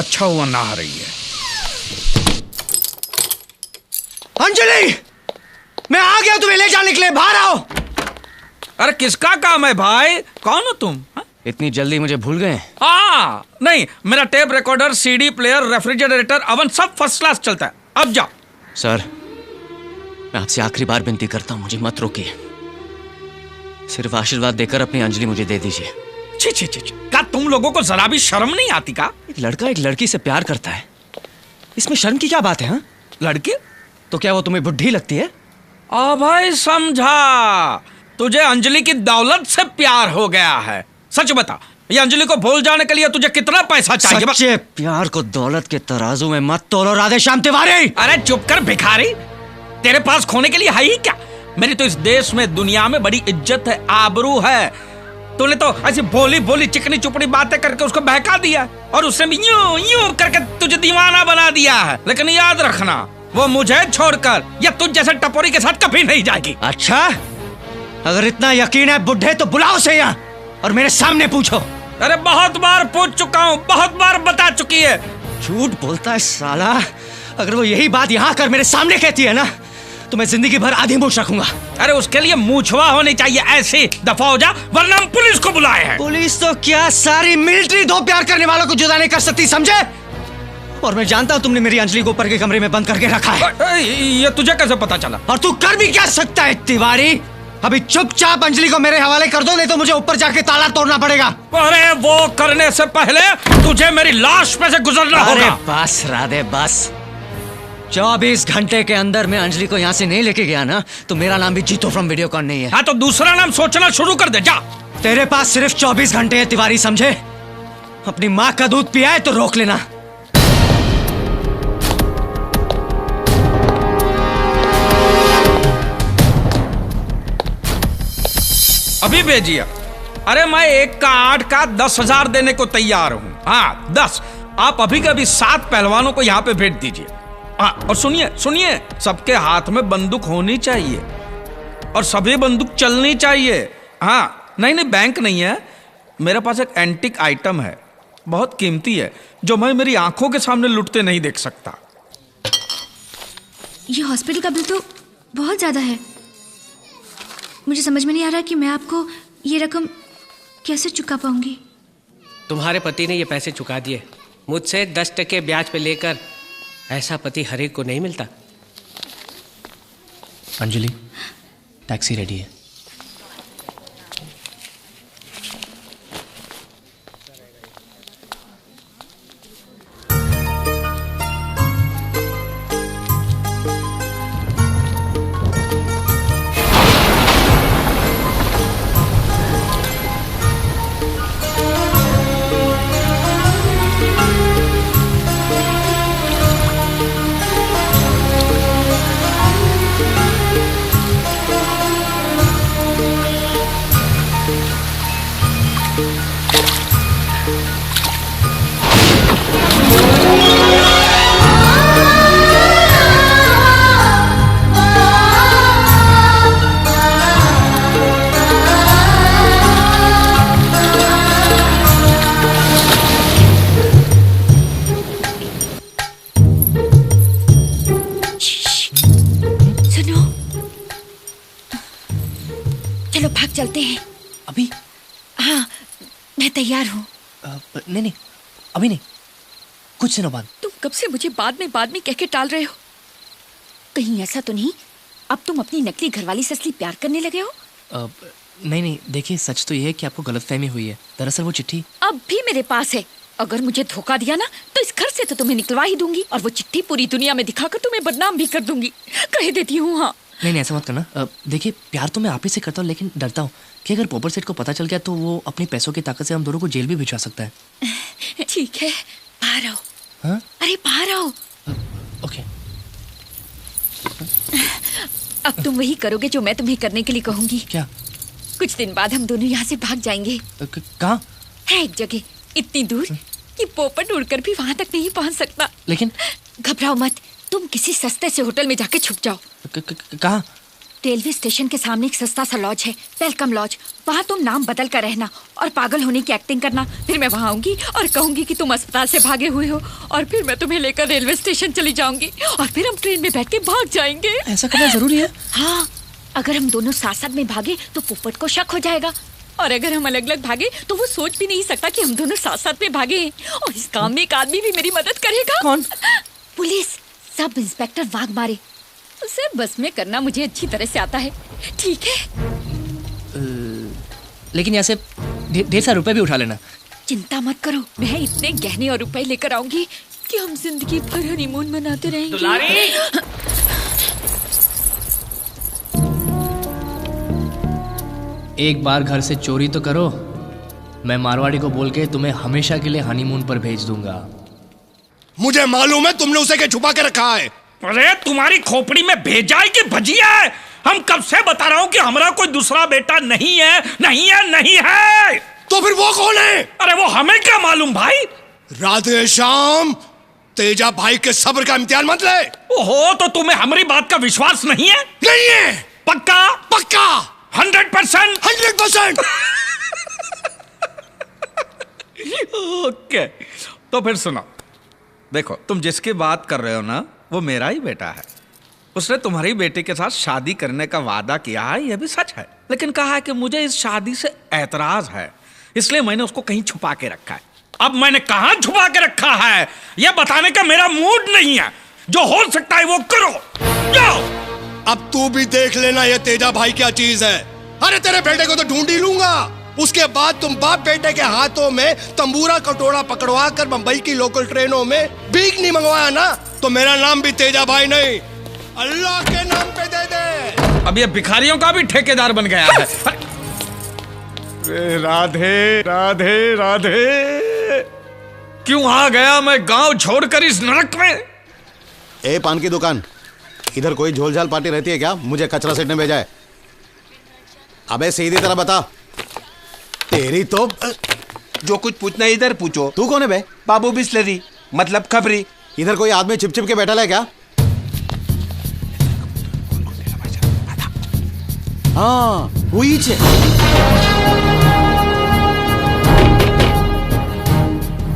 अच्छा हुआ नहा रही है। अंजलि, मैं आ गया, तुम्हें ले जाने के लिए, बाहर आओ। अरे किसका काम है भाई, कौन हो तुम? हा? इतनी जल्दी मुझे भूल गए? नहीं, मेरा tape recorder, CD player, refrigerator, oven सब फर्स्ट क्लास चलता है। अब जाओ। सर, मैं आपसे आखिरी बार विनती करता हूँ, मुझे मत रोकिए। सिर्फ आशीर्वाद देकर अपनी अंजलि मुझे दे दीजिए। छी छी छी, क्या तुम लोगों को जरा भी शर्म नहीं आती का? एक लड़का एक लड़की से प्यार करता है, इसमें शर्म की क्या बात है? हाँ, लड़की तो क्या वो तुम्हें बुढ़ी लगती है? भाई समझा, तुझे अंजलि की दौलत से प्यार हो गया है। सच बता, ये अंजलि को भूल जाने के लिए तुझे कितना पैसा चाहिए? सच्चे प्यार को दौलत के तराजू में मत तोलो राधेश्याम तिवारी। अरे चुप कर भिखारी, तेरे पास खोने के लिए है ही क्या? मेरी तो इस देश में, दुनिया में बड़ी इज्जत है, आबरू है। तूने तो ऐसी भोली भोली चिकनी चुपड़ी बातें करके उसको बहका दिया और उसने भी यूं यूं करके तुझे दीवाना बना दिया है। लेकिन याद रखना, वो मुझे छोड़कर या तुझ जैसे टपोरी के साथ कभी नहीं जाएगी। अच्छा, अगर इतना यकीन है बुढ़े तो बुलाओ से यहाँ और मेरे सामने पूछो। अरे बहुत बार पूछ चुका हूँ, बहुत बार बता चुकी है। झूठ बोलता है साला। अगर वो यही बात यहाँ कर मेरे सामने कहती है ना, तो मैं जिंदगी भर आधी मूछ रखूंगा। अरे उसके लिए मूछवा होनी चाहिए, ऐसे दफा हो जा, वरना हम पुलिस को बुलाए हैं। पुलिस तो क्या, सारी मिलिट्री दो प्यार करने वालों को जुदा नहीं कर सकती, समझे? और मैं जानता हूँ तुमने मेरी अंजलि को ऊपर के कमरे में बंद करके रखा है। ये तुझे कैसे पता चला? और तू कर भी क्या सकता है तिवारी? अभी चुपचाप अंजलि को मेरे हवाले कर दो, नहीं तो मुझे ऊपर जाके ताला तोड़ना पड़ेगा। अरे वो करने से पहले तुझे मेरी लाश पे से गुजरना होगा। अरे बस राधे बस, 24 घंटे के अंदर मैं अंजलि को यहाँ से नहीं लेके गया ना, तो मेरा नाम भी जीतो फ्रॉम वीडियोकॉन नहीं है। हाँ तो दूसरा नाम सोचना शुरू कर दे, जा। तेरे पास सिर्फ 24 घंटे है तिवारी, समझे? अपनी माँ का दूध पिया है तो रोक लेना। अभी भेजिए। अरे मैं 1 का 8 का 10,000 देने को तैयार हूँ। हाँ 10, आप अभी के अभी 7 पहलवानों को यहाँ पे भेज दीजिए। हाँ और सुनिए सुनिए, सबके हाथ में बंदूक होनी चाहिए और सभी बंदूक चलनी चाहिए। हाँ नहीं, बैंक नहीं है, मेरे पास एक एंटीक आइटम है, बहुत कीमती है, जो मैं मेरी आंखों के सामने लुटते नहीं देख सकता। ये हॉस्पिटल का बिल तो बहुत ज्यादा है। मुझे समझ में नहीं आ रहा कि मैं आपको ये रकम कैसे चुका पाऊंगी। तुम्हारे पति ने ये पैसे चुका दिए, मुझसे 10% ब्याज पे लेकर। ऐसा पति हर एक को नहीं मिलता। अंजलि, टैक्सी रेडी है। चलते हैं अभी? हाँ मैं तैयार हूँ। नहीं अभी नहीं, कुछ दिनों बाद। तुम कब से मुझे बाद में कह के टाल रहे हो? कहीं ऐसा तो नहीं अब तुम अपनी नकली घरवाली से असली प्यार करने लगे हो? नहीं देखिए, सच तो ये है कि आपको गलतफहमी हुई है। दरअसल वो चिट्ठी अब भी मेरे पास है। अगर मुझे धोखा दिया ना तो इस घर से तो तुम्हें निकलवा ही दूंगी और वो चिट्ठी पूरी दुनिया में दिखाकर तुम्हें बदनाम भी कर दूंगी, कह देती हूँ। हाँ नहीं ऐसा मत करना। देखिए, प्यार तो मैं आप ही से करता हूँ, लेकिन डरता हूँ कि अगर पोपर सेठ को पता चल गया तो वो अपने पैसों की ताकत से हम दोनों को जेल भी भिजवा सकता है। ठीक है, बाहर आओ। हाँ? अरे बाहर आओ। ओके। अब तुम वही करोगे जो मैं तुम्हें करने के लिए कहूंगी। क्या? कुछ दिन बाद हम दोनों यहाँ से भाग जाएंगे। कहाँ? है एक जगह इतनी दूर कि पोपट उड़कर भी वहाँ तक नहीं पहुँच सकता। लेकिन घबराओ मत, तुम किसी सस्ते से होटल में जाके छुप जाओ। कहाँ? रेलवे स्टेशन के सामने एक सस्ता सा लॉज है, वेलकम लॉज। वहाँ तुम नाम बदल कर रहना और पागल होने की एक्टिंग करना। फिर मैं वहाँ आऊंगी और कहूंगी कि तुम अस्पताल से भागे हुए हो, और फिर मैं तुम्हें लेकर रेलवे स्टेशन चली जाऊंगी, और फिर हम ट्रेन में बैठ के भाग जाएंगे। ऐसा करना जरूरी है? हाँ, अगर हम दोनों साथ साथ में भागे तो पोपट को शक हो जाएगा, और अगर हम अलग अलग भागे तो वो सोच भी नहीं सकता कि हम दोनों साथ साथ में भागे हैं। और इस काम में एक आदमी भी मेरी मदद करेगा। कौन? Police sub inspector Waghmare. उसे बस में करना मुझे अच्छी तरह से आता है, ठीक है? लेकिन यहाँ से ढेर सारे रुपए भी उठा लेना। चिंता मत करो, मैं इतने गहने और रुपए लेकर आऊंगी कि हम जिंदगी भर हनीमून मनाते रहेंगे। दुलारी! एक बार घर से चोरी तो करो, मैं मारवाड़ी को बोल के तुम्हें हमेशा के लिए हनीमून पर भेज दूंगा। मुझे मालूम है तुमने उसे क्या छुपा के रखा है। अरे तुम्हारी खोपड़ी में भेजा है कि भजिया है? हम कब से बता रहा हूँ कि हमारा कोई दूसरा बेटा नहीं है, नहीं है, नहीं है। तो फिर वो कौन है? अरे वो हमें क्या मालूम भाई। राधे श्याम, तेजा भाई के सब्र का इम्तिहान मत ले। ओहो, तो तुम्हें हमारी बात का विश्वास नहीं है? नहीं है। पक्का? पक्का 100%? 100%। ओके, तो फिर सुनो, देखो तुम जिसकी बात कर रहे हो ना, वो मेरा ही बेटा है। उसने तुम्हारी बेटी के साथ शादी करने का वादा किया है, यह भी सच है, लेकिन कहा है कि मुझे इस शादी से ऐतराज है, इसलिए मैंने उसको कहीं छुपा के रखा है। अब मैंने कहां छुपा के रखा है यह बताने का मेरा मूड नहीं है। जो हो सकता है वो करो, जाओ। अब तू भी देख लेना ये तेजा भाई क्या चीज है। अरे तेरे बेटे को तो ढूंढ ही लूंगा, उसके बाद तुम बाप बेटे के हाथों में तंबूरा कटोरा पकड़वा कर मुंबई की लोकल ट्रेनों में भीख नहीं मंगवाया ना, तो मेरा नाम भी तेजा भाई नहीं, अल्लाह के नाम पे दे दे। अब ये भिखारियों का भी ठेकेदार बन गया है। राधे राधे राधे, क्यों आ गया मैं गांव छोड़कर इस नरक में? ए पान की दुकान, इधर कोई झोलझाल पार्टी रहती है क्या? मुझे कचरा सेट ने भेजा है। अबे सीधी तरह बता। तेरी तो जो कुछ पूछना इधर पूछो। तू कौन है बे? बाबू बिस्लरी, मतलब खबरी। इधर कोई आदमी छिप छिप के बैठा है क्या? हाँ वही छे।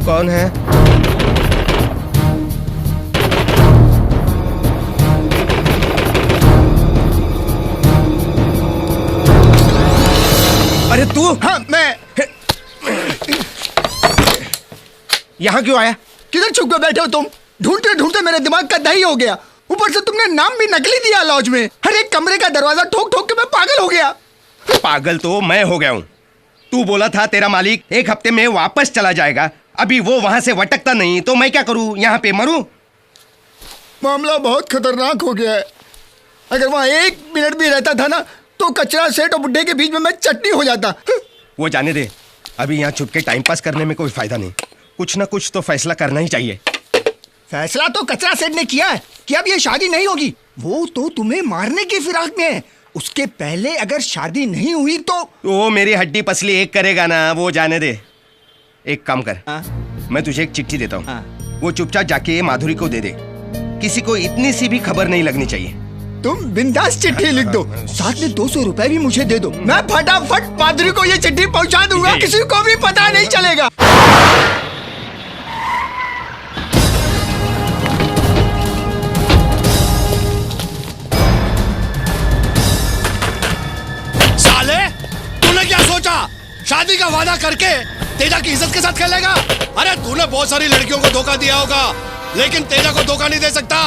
कौन है? अरे तू? हाँ मैं। यहाँ क्यों आया? किधर छुप के बैठे हो तुम? ढूंढते ढूंढते मेरे दिमाग का दही हो गया। ऊपर से तुमने नाम भी नकली दिया लॉज में। हर एक कमरे का दरवाजा ठोक ठोक के मैं पागल हो गया। पागल तो मैं हो गया हूँ। तू बोला था तेरा मालिक 1 हफ्ते में वापस चला जाएगा, अभी वो वहां से वटकता नहीं, तो मैं क्या करूँ? यहाँ पे मरूं? मामला बहुत खतरनाक हो गया है। अगर वहाँ 1 मिनट भी रहता था ना, तो कचरा सेठ और बुड्ढे के बीच में मैं चटनी हो जाता। वो जाने दे, अभी यहाँ छुप के टाइम पास करने में कोई फायदा नहीं। कुछ ना कुछ तो फैसला करना ही चाहिए। फैसला तो कचरा सेठ ने किया है कि अब ये शादी नहीं होगी। वो तो तुम्हें मारने की फिराक में है। उसके पहले अगर शादी नहीं हुई तो वो मेरी हड्डी पसली एक करेगा ना, वो जाने दे। एक काम कर, मैं तुझे एक चिट्ठी देता हूँ, वो चुपचाप जाके माधुरी को दे दे। किसी को इतनी सी भी खबर नहीं लगनी चाहिए। तुम बिंदास चिट्ठी लिख दो, साथ में 200 रुपए भी मुझे दे दो। मैं फटाफट माधुरी को ये चिट्ठी पहुंचा दूंगा, किसी को भी पता नहीं चलेगा। साले, तूने क्या सोचा? शादी का वादा करके तेजा की इज्जत के साथ खेलेगा? अरे तूने बहुत सारी लड़कियों को धोखा दिया होगा, लेकिन तेजा को धोखा नहीं दे सकता।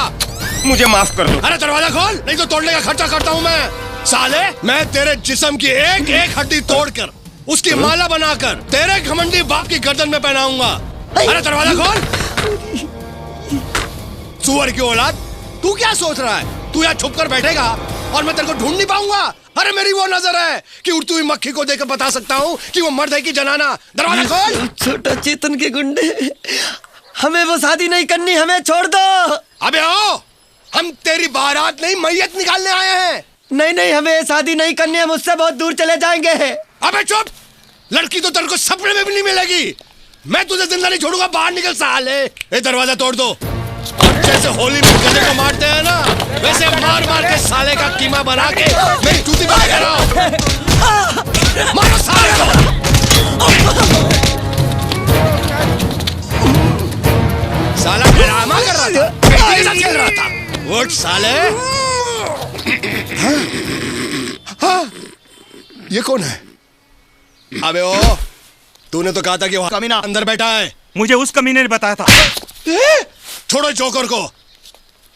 मुझे माफ कर दो। अरे दरवाजा खोल, नहीं तो तोड़ने का खर्चा करता हूँ मैं। साले, मैं तेरे जिस्म की एक एक हड्डी तोड़कर उसकी माला बनाकर तेरे घमंडी बाप की गर्दन में पहनाऊंगा। अरे दरवाजा खोल। सुअर की औलाद, तू क्या सोच रहा है? तू यहाँ छुप कर बैठेगा और मैं तेरे को ढूंढ नहीं पाऊंगा? अरे मेरी वो नजर है कि उड़ती हुई मक्खी को देखकर बता सकता हूँ कि वो मर्द है कि जनाना। दरवाजा खोल। छोटा चेतन के गुंडे, हमें वो शादी नहीं करनी, हमें छोड़ दो। अबे आओ, हम तेरी बारात नहीं मैयत निकालने आए हैं। नहीं नहीं, हमें शादी नहीं करनी है, मुझसे बहुत दूर चले जाएंगे। अबे चुप, लड़की तो तेरे को सपने में भी नहीं मिलेगी। मैं तुझे जिंदा नहीं छोड़ूंगा, बाहर निकल साले। ये दरवाजा तोड़ दो। जैसे होली में गधे को मारते हैं ना, वैसे मार मार के साले का कीमा बना के मेरी जूती पे लगा रहा हूं। मारो साले को। साला ड्रामा कर रहा था, बेटी के साथ खेल रहा था। उठ साले। हाँ, ये कौन है? अबे ओ, तूने तो कहा था कि वो कमीना अंदर बैठा है। मुझे उस कमीने ने बताया था। छोड़ो जोकर को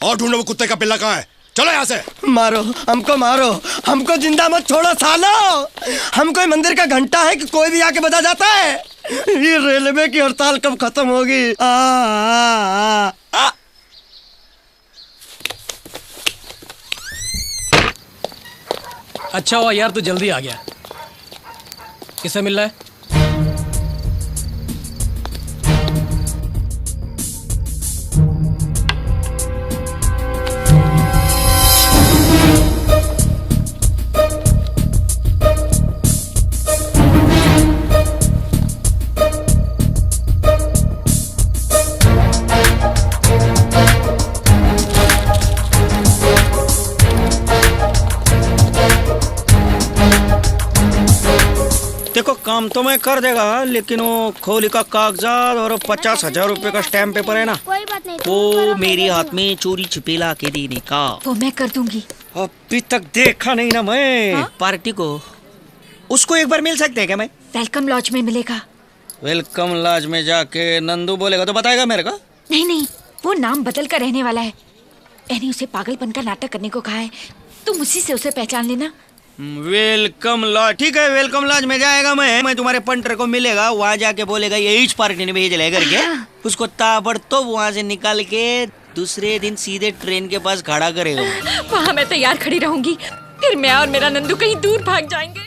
और ढूंढो वो कुत्ते का पिल्ला कहाँ है। चलो यहाँ से। मारो मारो, हमको जिंदा मत छोड़ो सालो। हम कोई मंदिर का घंटा है कि कोई भी आके बता जाता है। ये रेलवे की हड़ताल कब खत्म होगी? अच्छा हुआ यार तू जल्दी आ गया। किससे मिल रहा है? देखो काम तो मैं कर देगा, लेकिन वो खोली का कागजात और 50,000 रुपए का स्टैम्प पेपर है ना, कोई बात नहीं, वो मेरे हाथ में चोरी छिपे ला के देने का। वो मैं कर दूंगी। अभी तक देखा नहीं ना मैं। हाँ? पार्टी को उसको एक बार मिल सकते हैं क्या? मैं वेलकम लॉज में मिलेगा। वेलकम लॉज में जाके नंदू बोलेगा तो बताएगा मेरे को? नहीं, वो नाम बदल कर रहने वाला है। मैंने उसे पागलपन का नाटक करने को कहा है, तुम उसी से उसे पहचान लेना। वेलकम लॉज, ठीक है, वेलकम लॉज में जाएगा मैं तुम्हारे पंटर को मिलेगा, वहाँ जाके बोलेगा यही पार्टी ने भेज ले करके। उसको ताबड़तोब वहाँ से निकाल के दूसरे दिन सीधे ट्रेन के पास खड़ा करेगा। वहाँ मैं तैयार खड़ी रहूंगी, फिर मैं और मेरा नंदू कहीं दूर भाग जाएंगे।